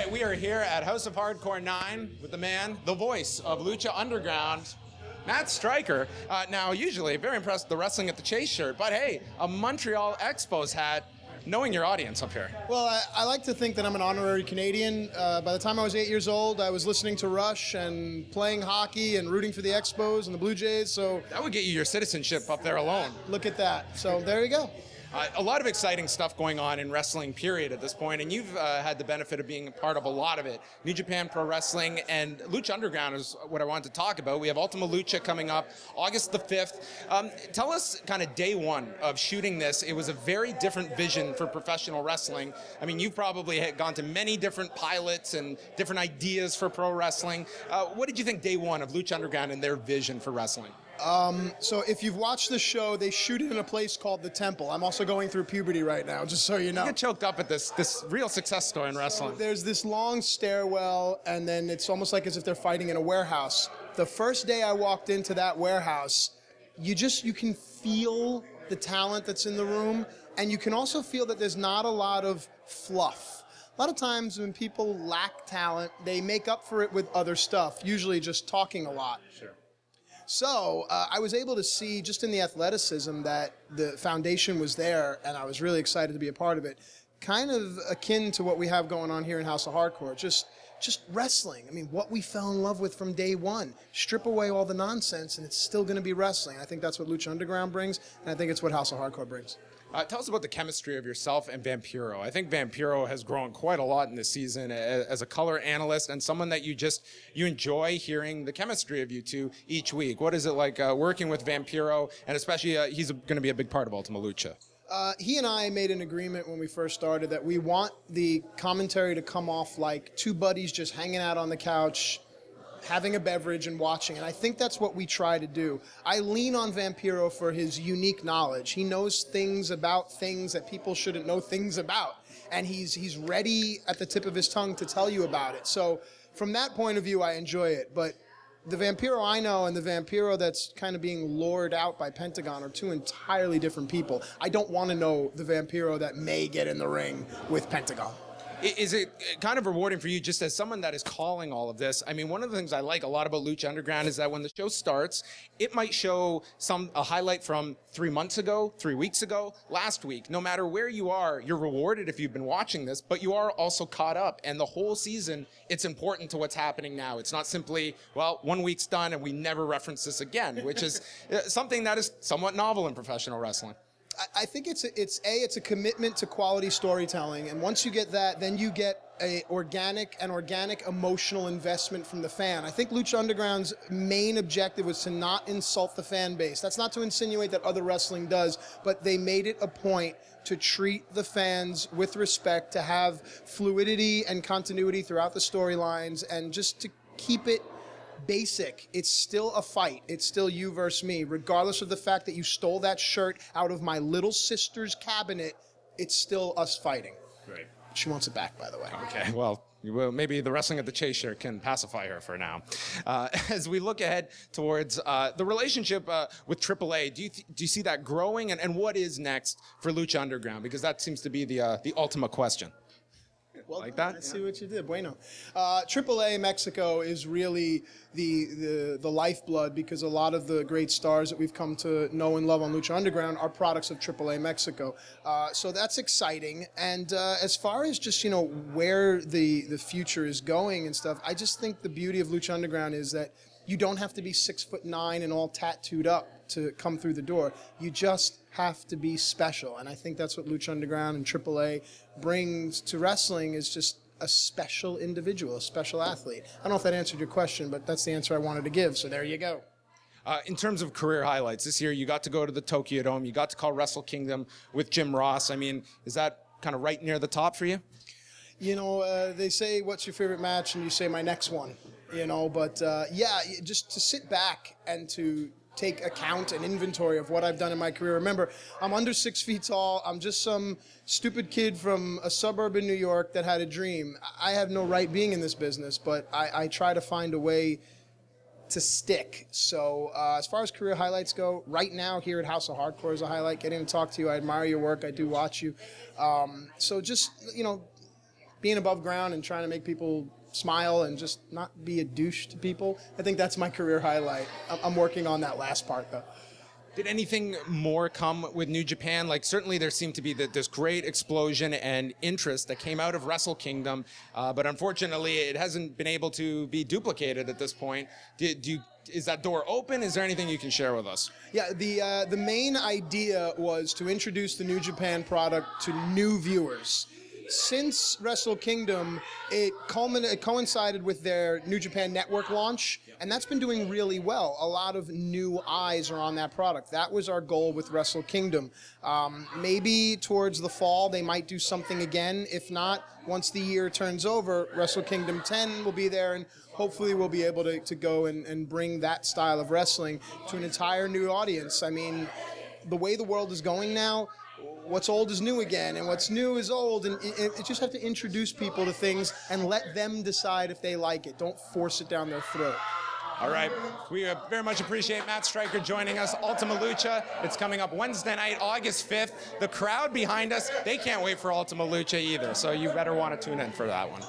right, we are here at House of Hardcore 9 with the man, the voice of Lucha Underground, Matt Stryker. Now, usually, very impressed with the Wrestling at the Chase shirt, but hey, a Montreal Expos hat, knowing your audience up here. Well, I like to think that I'm an honorary Canadian. By the time I was 8 years old, I was listening to Rush and playing hockey and rooting for the Expos and the Blue Jays, so... That would get you your citizenship up there alone. Look at that. So there you go. A lot of exciting stuff going on in wrestling, period, at this point, and you've had the benefit of being a part of a lot of it. New Japan Pro Wrestling and Lucha Underground is what I wanted to talk about. We have Ultima Lucha coming up August the 5th. Tell us kind of day one of shooting this. It was a very different vision for professional wrestling. I mean, you've probably gone to many different pilots and different ideas for pro wrestling. What did you think day one of Lucha Underground and their vision for wrestling? So if you've watched the show, they shoot it in a place called the Temple. I'm also going through puberty right now, just so you know. You get choked up at this real success story in wrestling. So there's this long stairwell, and then it's almost like as if they're fighting in a warehouse. The first day I walked into that warehouse, you can feel the talent that's in the room, and you can also feel that there's not a lot of fluff. A lot of times when people lack talent, they make up for it with other stuff, usually just talking a lot. Sure. So I was able to see just in the athleticism that the foundation was there, and I was really excited to be a part of it. Kind of akin to what we have going on here in House of Hardcore, just wrestling. I mean, what we fell in love with from day one. Strip away all the nonsense, and it's still going to be wrestling. I think that's what Lucha Underground brings, and I think it's what House of Hardcore brings. Tell us about the chemistry of yourself and Vampiro. I think Vampiro has grown quite a lot in this season as a color analyst and someone that you enjoy hearing the chemistry of you two each week. What is it like working with Vampiro, and especially he's going to be a big part of Ultima Lucha? He and I made an agreement when we first started that we want the commentary to come off like two buddies just hanging out on the couch, having a beverage and watching, and I think that's what we try to do. I lean on Vampiro for his unique knowledge. He knows things about things that people shouldn't know things about, and he's ready at the tip of his tongue to tell you about it. So from that point of view, I enjoy it, but the Vampiro I know and the Vampiro that's kind of being lured out by Pentagon are two entirely different people. I don't want to know the Vampiro that may get in the ring with Pentagon. Is it kind of rewarding for you, just as someone that is calling all of this? I mean, one of the things I like a lot about Lucha Underground is that when the show starts, it might show a highlight from 3 months ago, 3 weeks ago, last week. No matter where you are, you're rewarded if you've been watching this, but you are also caught up. And the whole season, it's important to what's happening now. It's not simply, well, 1 week's done and we never reference this again, which is something that is somewhat novel in professional wrestling. I think it's a commitment to quality storytelling, and once you get that, then you get an organic emotional investment from the fan. I think Lucha Underground's main objective was to not insult the fan base. That's not to insinuate that other wrestling does, but they made it a point to treat the fans with respect, to have fluidity and continuity throughout the storylines, and just to keep it basic. It's still a fight. It's still you versus me. Regardless of the fact that you stole that shirt out of my little sister's cabinet, it's still us fighting. Right. She wants it back, by the way. Okay, well, maybe the Wrestling at the Chase shirt can pacify her for now. As we look ahead towards the relationship with AAA, do you see that growing? And what is next for Lucha Underground? Because that seems to be the ultimate question. Well, like that? I see what you did. Bueno. AAA Mexico is really the lifeblood, because a lot of the great stars that we've come to know and love on Lucha Underground are products of AAA Mexico. So that's exciting. And as far as just, where the future is going and stuff, I just think the beauty of Lucha Underground is that you don't have to be 6'9" and all tattooed up to come through the door. You just have to be special. And I think that's what Lucha Underground and AAA brings to wrestling, is just a special individual, a special athlete. I don't know if that answered your question, but that's the answer I wanted to give. So there you go. In terms of career highlights, this year you got to go to the Tokyo Dome. You got to call Wrestle Kingdom with Jim Ross. I mean, is that kind of right near the top for you? They say, what's your favorite match? And you say, my next one. But just to sit back and to take account and inventory of what I've done in my career. Remember, I'm under 6 feet tall. I'm just some stupid kid from a suburb in New York that had a dream. I have no right being in this business, but I try to find a way to stick. So as far as career highlights go, right now here at House of Hardcore is a highlight. Getting to talk to you. I admire your work. I do watch you. So just, being above ground and trying to make people smile and just not be a douche to people. I think that's my career highlight. I'm working on that last part, though. Did anything more come with New Japan? Like, certainly there seemed to be this great explosion and interest that came out of Wrestle Kingdom, but unfortunately it hasn't been able to be duplicated at this point. Is that door open? Is there anything you can share with us? Yeah, the main idea was to introduce the New Japan product to new viewers. Since Wrestle Kingdom, it coincided with their New Japan Network launch, and that's been doing really well. A lot of new eyes are on that product. That was our goal with Wrestle Kingdom. Maybe towards the fall, they might do something again. If not, once the year turns over, Wrestle Kingdom 10 will be there, and hopefully we'll be able to go and bring that style of wrestling to an entire new audience. I mean, the way the world is going now, what's old is new again, and what's new is old, and you just have to introduce people to things and let them decide if they like it. Don't force it down their throat. All right, we very much appreciate Matt Stryker joining us. Ultima Lucha, it's coming up Wednesday night, August 5th. The crowd behind us, they can't wait for Ultima Lucha either, so you better want to tune in for that one.